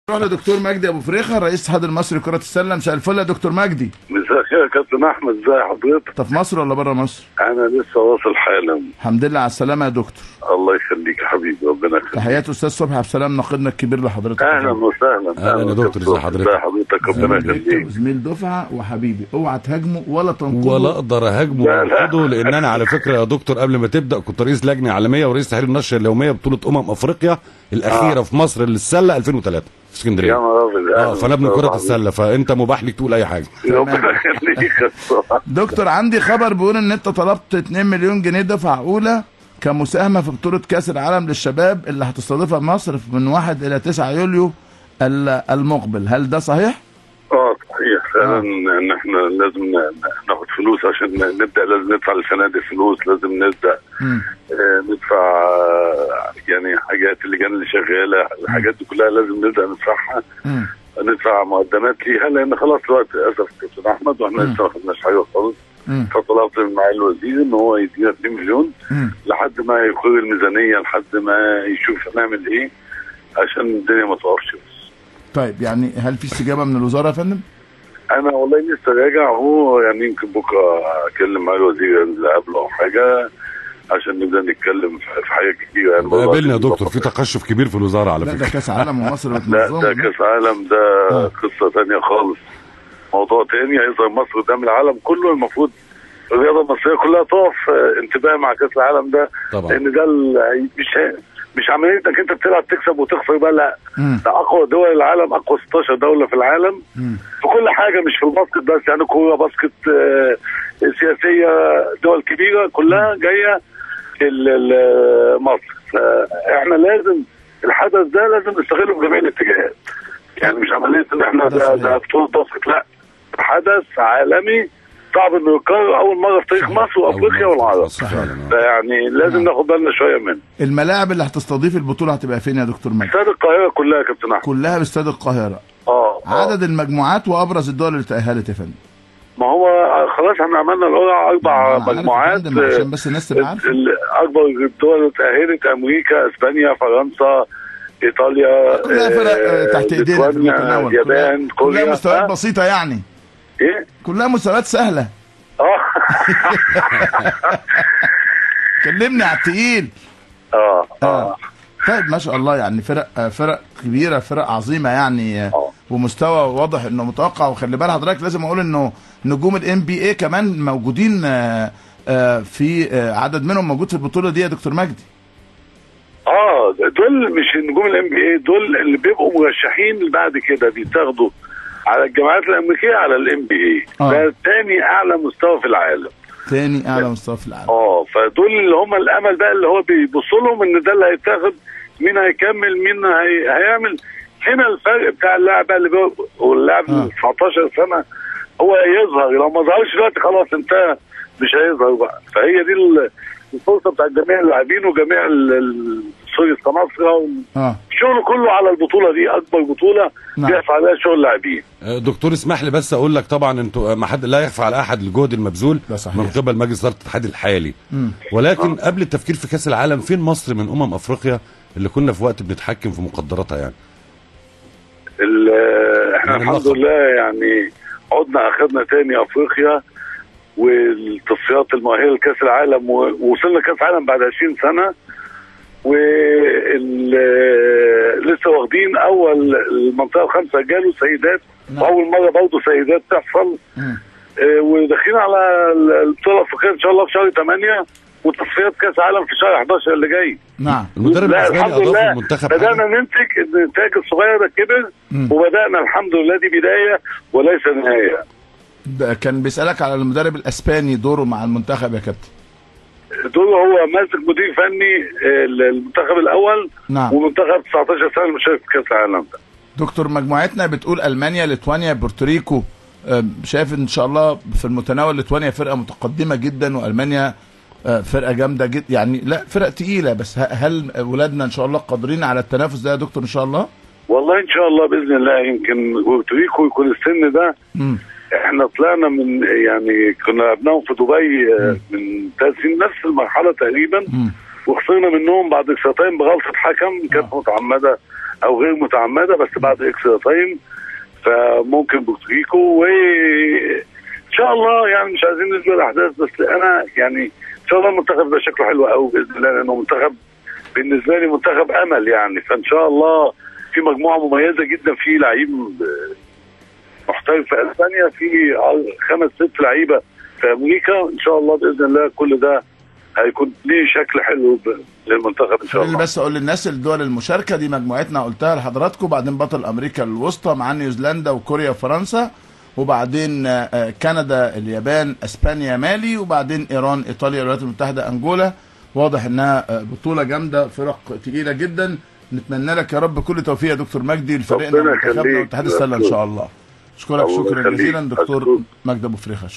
نروح لدكتور مجدي ابو فريخه رئيس الاتحاد المصري لكره السله. مساء الفل يا دكتور مجدي. مساء الخير يا كابتن احمد، ازي حضرتك؟ انت في مصر ولا بره مصر؟ انا لسه واصل حالا. الحمد لله على السلامه يا دكتور. الله يخليك يا حبيبي، ربنا يخليك. تحيات استاذ صبحي عبد السلام ناقدنا الكبير لحضرتك. اهلا وسهلا. اهلا يا دكتور، ازي حضرتك؟ ازي حضرتك؟ ربنا يخليك. زميل دفعه وحبيبي، اوعى تهاجمه ولا تنقده ولا اقدر اهاجمه وانقده، لان انا على فكره يا دكتور قبل ما تبدا كنت رئيس لجنه عالميه ورئيس تحرير النشره اليوميه بطوله افريقيا الاخيره في مصر للسله 2003 في اسكندريه. يا نهار فانا ابن كره السله، فانت مباح ليك تقول اي حاجه. ربنا يخليك. دكتور عندي خبر بيقول ان انت طلبت 2 مليون جنيه دفعه اولى كمساهمه في بطوله كاس العالم للشباب اللي هتستضيفها مصر من 1 إلى 9 يوليو المقبل، هل ده صحيح؟ صحيح فعلا. ان احنا لازم ناخد فلوس عشان نبدا، لازم ندفع للفنادق فلوس، لازم نبدا ندفع يعني حاجات اللجان اللي شغاله، الحاجات دي كلها لازم نبدا ندفعها. ندفع مقدمات ليها لان خلاص الوقت للاسف كابتن احمد، واحنا لسه ما خدناش حاجه خالص. فطلبت من معالي الوزير ان هو يدينا 2 مليون لحد ما يقرر الميزانيه، لحد ما يشوف هنعمل ايه عشان الدنيا ما تقفش. بس طيب يعني هل في استجابه من الوزاره يا فندم؟ انا والله لسه راجع اهو، يعني يمكن بكره اكلم مع الوزير اللي قبله او حاجه عشان نبدا نتكلم في حاجات كتير. يعني قابلنا يا دكتور في تقشف كبير في الوزاره على فكره. لا ده كاس عالم ومصر بتنظم. لا ده كاس عالم، ده قصه ثانيه خالص، موضوع تاني. هيظهر مصر قدام العالم كله. المفروض الرياضه المصريه كلها تقف انتباه مع كاس العالم ده طبعا، لان ده مش عمليه انك انت بتلعب تكسب وتخسر بقى، لا ده اقوى دول العالم، اقوى 16 دوله في العالم في كل حاجه، مش في الباسكت بس، يعني كوره، باسكت، سياسيه، دول كبيره كلها جايه مصر. فاحنا لازم الحدث ده لازم نستغله بجميع الاتجاهات، يعني مش عمليه ان احنا ده بطوله باسكت، لا حدث عالمي صعب انه يتكرر، اول مره في تاريخ مصر وافريقيا والعرب. فيعني لازم ناخد بالنا شويه منه. الملاعب اللي هتستضيف البطوله هتبقى فين يا دكتور مجدي؟ استاد القاهره كلها يا كابتن احمد. كلها باستاد القاهره. عدد المجموعات وابرز الدول اللي تاهلت يا فندم؟ ما هو خلاص احنا عملنا القرعه 4 مجموعات عشان بس الناس تبقى عارفه. اكبر الدول اللي تاهلت امريكا، اسبانيا، فرنسا، ايطاليا، كلها فرق تحت ايدينا في المتناول، اليابان، كوريا. كلها مستويات بسيطه يعني. ايه؟ كلها مستويات سهله. كلمني على التقيل. طيب ما شاء الله، يعني فرق كبيره، فرق عظيمه يعني. ومستوى واضح انه متوقع. وخلي بال حضرتك لازم اقول انه نجوم NBA كمان موجودين، في عدد منهم موجود في البطوله دي يا دكتور مجدي. دول مش نجوم NBA، دول اللي بيبقوا مرشحين بعد كده بيتاخدوا على الجامعات الامريكيه على NBA. ده تاني اعلى مستوى في العالم. تاني اعلى مستوى في العالم. فدول اللي هم الامل بقى، اللي هو بيبصوا لهم ان ده اللي هيتاخد، مين هيكمل، مين هيعمل. هنا الفرق بتاع اللاعب اللي واللاعب 19 سنه هو يظهر. لو ما ظهرش دلوقتي خلاص انتهى، مش هيظهر بقى. فهي دي الفرصه بتاعت جميع اللاعبين وجميع سوري كمصر. الشغل كله على البطوله دي، اكبر بطوله بيقف عليها شغل اللاعبين. دكتور اسمح لي بس اقول لك، طبعا انتوا ما حد لا يخفى على احد الجهد المبذول من قبل مجلس اداره الاتحاد الحالي. ولكن قبل التفكير في كاس العالم، فين مصر من افريقيا اللي كنا في وقت بنتحكم في مقدراتها يعني؟ احنا الحمد لله يعني عدنا اخذنا تاني افريقيا والتصفيات المؤهله لكاس العالم، ووصلنا كاس العالم بعد 20 سنه. لسه واخدين اول المنطقه 5 رجال وسيدات، واول مره برضه سيدات تحصل. وداخلين على البطوله الافريقيه ان شاء الله في شهر 8، وتصفيات كاس العالم في شهر 11 اللي جاي. نعم. المدرب الاسباني اضاف المنتخب. بدانا ننتج، الانتاج الصغير ده كبر، وبدانا الحمد لله، دي بدايه وليس نهايه. كان بيسالك على المدرب الاسباني دوره مع المنتخب يا كابتن. دوره هو ماسك مدير فني المنتخب الاول. نعم. ومنتخب 19 سنه المشارك في كاس العالم ده. دكتور مجموعتنا بتقول المانيا، ليتوانيا، بورتوريكو. شايف ان شاء الله في المتناول ليتوانيا فرقه متقدمه جدا، والمانيا فرقه جامده جدا، يعني لا فرق تقيله. بس هل ولادنا ان شاء الله قادرين على التنافس ده يا دكتور ان شاء الله؟ والله ان شاء الله باذن الله. يمكن بورتوريكو يكون السن ده. احنا طلعنا من، يعني كنا ابنائهم في دبي من 3 سنين، نفس المرحله تقريبا. وخسرنا منهم بعد اكسترا تايم بغلطه حكم كانت متعمده او غير متعمده، بس بعد اكسترا تايم. فممكن بورتوريكو، وان شاء الله يعني مش عايزين نسبق الاحداث، بس انا يعني ان شاء الله المنتخب ده شكله حلو قوي باذن الله، لانه منتخب بالنسبه لي منتخب امل يعني. فان شاء الله في مجموعه مميزه جدا، في لعيب محترف في اسبانيا، في 5-6 لعيبه في امريكا. ان شاء الله باذن الله كل ده هيكون ليه شكل حلو للمنتخب ان شاء الله. بس اقول للناس الدول المشاركه دي مجموعتنا قلتها لحضراتكم، بعدين بطل امريكا الوسطى مع نيوزيلندا وكوريا وفرنسا، وبعدين كندا اليابان اسبانيا مالي، وبعدين ايران ايطاليا الولايات المتحده انجولا. واضح انها بطوله جامده، فرق تقيله جدا. نتمنى لك يا رب كل توفيق يا دكتور مجدي لفريقنا ومنتخبنا واتحاد السله ان شاء الله. اشكرك شكرا جزيلا دكتور مجدي ابو فريخه.